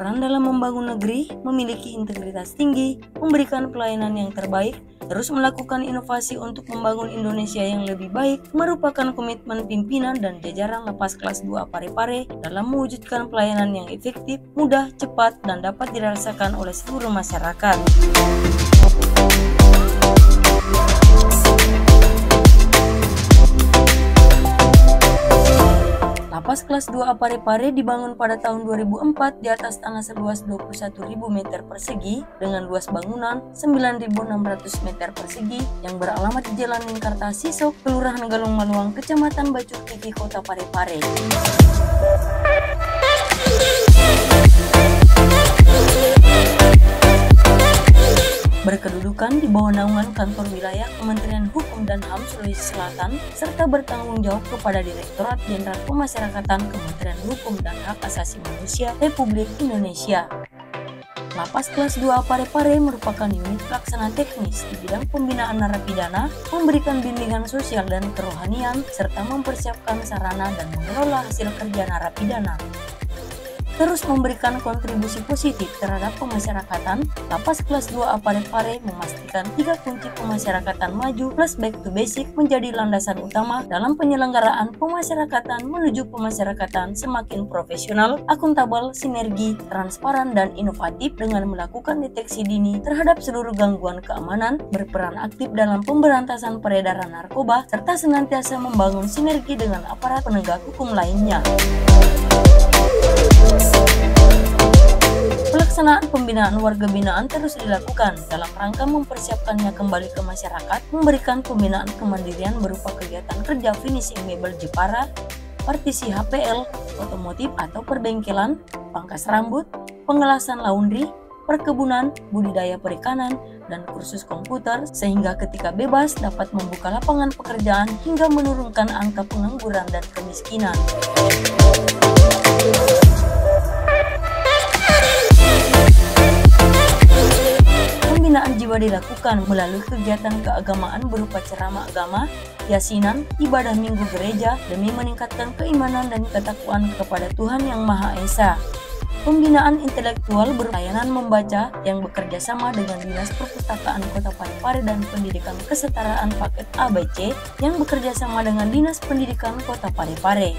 berperan dalam membangun negeri, memiliki integritas tinggi, memberikan pelayanan yang terbaik, terus melakukan inovasi untuk membangun Indonesia yang lebih baik, merupakan komitmen pimpinan dan jajaran Lapas Kelas 2 Parepare dalam mewujudkan pelayanan yang efektif, mudah, cepat, dan dapat dirasakan oleh seluruh masyarakat. Lapas Kelas 2 Parepare dibangun pada tahun 2004 di atas tanah seluas 21.000 meter persegi dengan luas bangunan 9.600 meter persegi yang beralamat di Jalan Lingkarta Sisok, Kelurahan Galung Maluang, Kecamatan Bacur Kiki, Kota Parepare. Berkedudukan di bawah naungan Kantor Wilayah Kementerian Hukum dan HAM Sulawesi Selatan serta bertanggung jawab kepada Direktorat Jenderal Pemasyarakatan Kementerian Hukum dan Hak Asasi Manusia Republik Indonesia. Lapas Kelas 2 Parepare merupakan unit pelaksana teknis di bidang pembinaan narapidana, memberikan bimbingan sosial dan kerohanian, serta mempersiapkan sarana dan mengelola hasil kerja narapidana. Terus memberikan kontribusi positif terhadap pemasyarakatan, Lapas Kelas 2 Parepare memastikan 3 kunci pemasyarakatan maju plus back to basic menjadi landasan utama dalam penyelenggaraan pemasyarakatan menuju pemasyarakatan semakin profesional, akuntabel, sinergi, transparan, dan inovatif dengan melakukan deteksi dini terhadap seluruh gangguan keamanan, berperan aktif dalam pemberantasan peredaran narkoba, serta senantiasa membangun sinergi dengan aparat penegak hukum lainnya. Pelaksanaan pembinaan warga binaan terus dilakukan dalam rangka mempersiapkannya kembali ke masyarakat, memberikan pembinaan kemandirian berupa kegiatan kerja finishing mebel Jepara, partisi HPL, otomotif atau perbengkelan, pangkas rambut, pengelasan laundry, perkebunan, budidaya perikanan, dan kursus komputer sehingga ketika bebas dapat membuka lapangan pekerjaan hingga menurunkan angka pengangguran dan kemiskinan. Pembinaan jiwa dilakukan melalui kegiatan keagamaan berupa ceramah agama, yasinan, ibadah minggu gereja demi meningkatkan keimanan dan ketakwaan kepada Tuhan Yang Maha Esa. Pembinaan intelektual berlayanan membaca yang bekerja sama dengan Dinas Perpustakaan Kota Parepare dan Pendidikan Kesetaraan Paket ABC yang bekerja sama dengan Dinas Pendidikan Kota Parepare.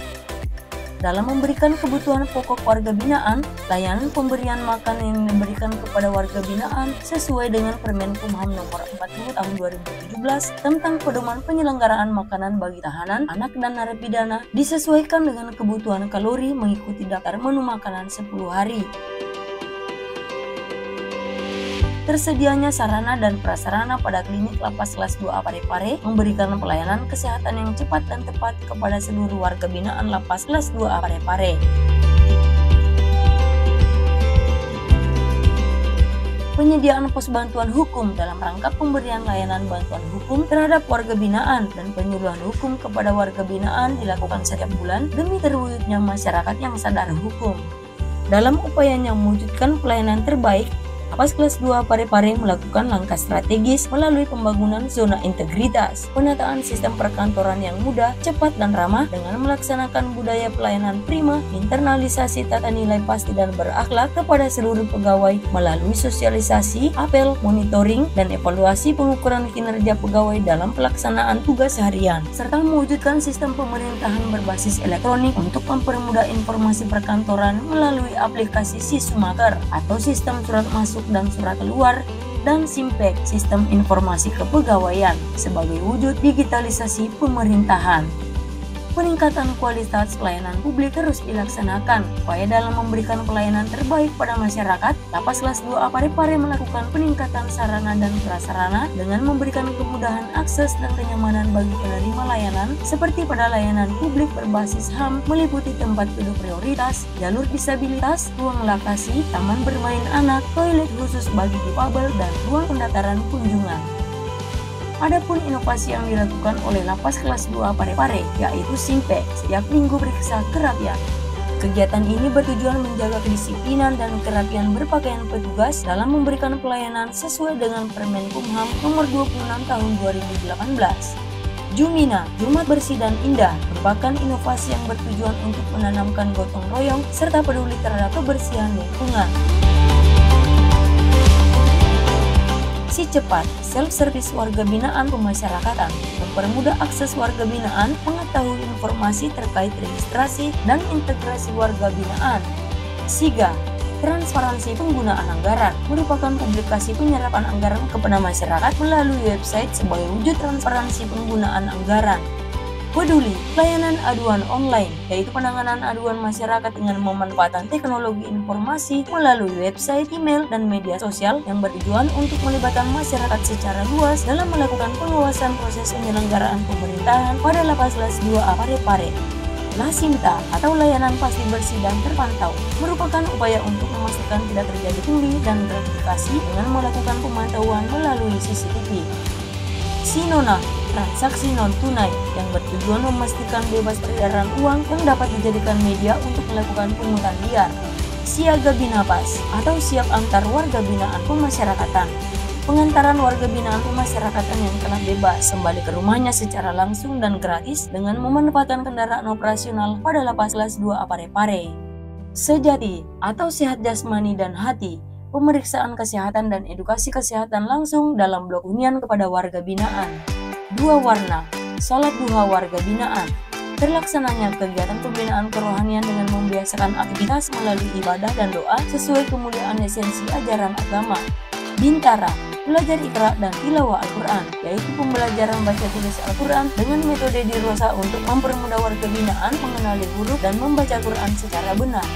Dalam memberikan kebutuhan pokok warga binaan, layanan pemberian makan yang diberikan kepada warga binaan sesuai dengan Permenkumham Nomor 40 Tahun 2017 tentang pedoman penyelenggaraan makanan bagi tahanan, anak, dan narapidana disesuaikan dengan kebutuhan kalori mengikuti daftar menu makanan 10 hari. Tersedianya sarana dan prasarana pada klinik Lapas Kelas 2 Parepare memberikan pelayanan kesehatan yang cepat dan tepat kepada seluruh warga binaan Lapas Kelas 2 Parepare. Penyediaan pos bantuan hukum dalam rangka pemberian layanan bantuan hukum terhadap warga binaan dan penyuluhan hukum kepada warga binaan dilakukan setiap bulan demi terwujudnya masyarakat yang sadar hukum. Dalam upayanya mewujudkan pelayanan terbaik, Lapas Kelas 2 Parepare melakukan langkah strategis melalui pembangunan zona integritas, penataan sistem perkantoran yang mudah, cepat, dan ramah dengan melaksanakan budaya pelayanan prima, internalisasi tata nilai pasti dan berakhlak kepada seluruh pegawai melalui sosialisasi, apel, monitoring, dan evaluasi pengukuran kinerja pegawai dalam pelaksanaan tugas harian, serta mewujudkan sistem pemerintahan berbasis elektronik untuk mempermudah informasi perkantoran melalui aplikasi Sisumaker atau sistem surat masuk dan surat keluar, dan Simpek, sistem informasi kepegawaian, sebagai wujud digitalisasi pemerintahan. Peningkatan kualitas pelayanan publik terus dilaksanakan. Upaya dalam memberikan pelayanan terbaik pada masyarakat, Lapas Kelas 2 Parepare melakukan peningkatan sarana dan prasarana dengan memberikan kemudahan akses dan kenyamanan bagi penerima layanan seperti pada layanan publik berbasis HAM meliputi tempat duduk prioritas, jalur disabilitas, ruang lakasi, taman bermain anak, toilet khusus bagi difabel, dan ruang pendaftaran kunjungan. Adapun inovasi yang dilakukan oleh Lapas Kelas 2 Parepare yaitu Simpek, setiap minggu periksa kerapian. Kegiatan ini bertujuan menjaga kedisiplinan dan kerapian berpakaian petugas dalam memberikan pelayanan sesuai dengan Permenkumham Nomor 26 Tahun 2018. Jumina, Jumat Bersih dan Indah, merupakan inovasi yang bertujuan untuk menanamkan gotong royong serta peduli terhadap kebersihan lingkungan. Si Cepat, self-service warga binaan pemasyarakatan, mempermudah akses warga binaan mengetahui informasi terkait registrasi dan integrasi warga binaan. Siga, transparansi penggunaan anggaran, merupakan publikasi penyerapan anggaran kepada masyarakat melalui website sebagai wujud transparansi penggunaan anggaran. Peduli, pelayanan aduan online, yaitu penanganan aduan masyarakat dengan memanfaatkan teknologi informasi melalui website, email, dan media sosial yang bertujuan untuk melibatkan masyarakat secara luas dalam melakukan pengawasan proses penyelenggaraan pemerintahan pada Lapas Kelas 2A Parepare. Lasimta atau layanan pasti bersih dan terpantau merupakan upaya untuk memastikan tidak terjadi pungli dan gratifikasi dengan melakukan pemantauan melalui CCTV. Sinona, transaksi non-tunai yang bertujuan memastikan bebas peredaran uang yang dapat dijadikan media untuk melakukan pungutan liar. Siaga Binapas atau siap antar warga binaan pemasyarakatan, pengantaran warga binaan pemasyarakatan yang telah bebas kembali ke rumahnya secara langsung dan gratis dengan memanfaatkan kendaraan operasional pada Lapas Kelas 2A Parepare. Sejati atau sehat jasmani dan hati, pemeriksaan kesehatan dan edukasi kesehatan langsung dalam blok hunian kepada warga binaan. Dua Warna, salat duha warga binaan, terlaksananya kegiatan pembinaan kerohanian dengan membiasakan aktivitas melalui ibadah dan doa sesuai kemuliaan esensi ajaran agama. Bintara, belajar Iqra dan tilawah Al-Quran, yaitu pembelajaran baca tulis Al-Quran dengan metode dirosa untuk mempermudah warga binaan mengenali huruf dan membaca Quran secara benar.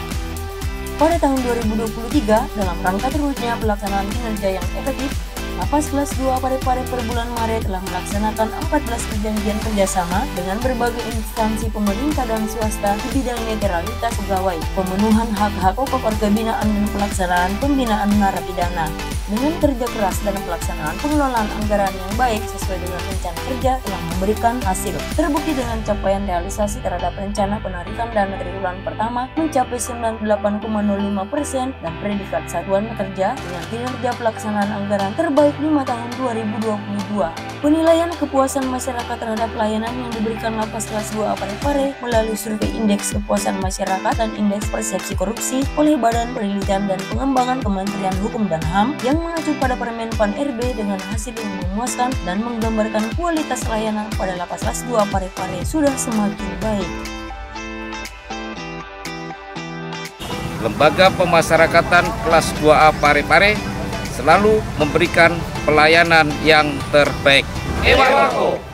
Pada tahun 2023, dalam rangka terwujudnya pelaksanaan kinerja yang efektif, Lapas Kelas 2 Parepare per bulan Maret telah melaksanakan 14 perjanjian kerjasama dengan berbagai instansi pemerintah dan swasta di bidang netralitas pegawai, pemenuhan hak-hak pokok warga binaan dan pelaksanaan pembinaan narapidana. Dengan kerja keras dalam pelaksanaan pengelolaan anggaran yang baik sesuai dengan rencana kerja telah memberikan hasil. Terbukti dengan capaian realisasi terhadap rencana penarikan dana triwulan pertama mencapai 98,05% dan predikat satuan kerja dengan kinerja pelaksanaan anggaran terbaik 5 tahun 2022. Penilaian kepuasan masyarakat terhadap pelayanan yang diberikan Lapas Kelas 2A Parepare melalui survei indeks kepuasan masyarakat dan indeks persepsi korupsi oleh Badan Penelitian dan Pengembangan Kementerian Hukum dan HAM yang mengacu pada Permen PAN RB dengan hasil yang memuaskan dan menggambarkan kualitas layanan pada Lapas Kelas 2 Parepare sudah semakin baik. Lembaga Pemasyarakatan Kelas 2A Parepare selalu memberikan pelayanan yang terbaik. Ewako.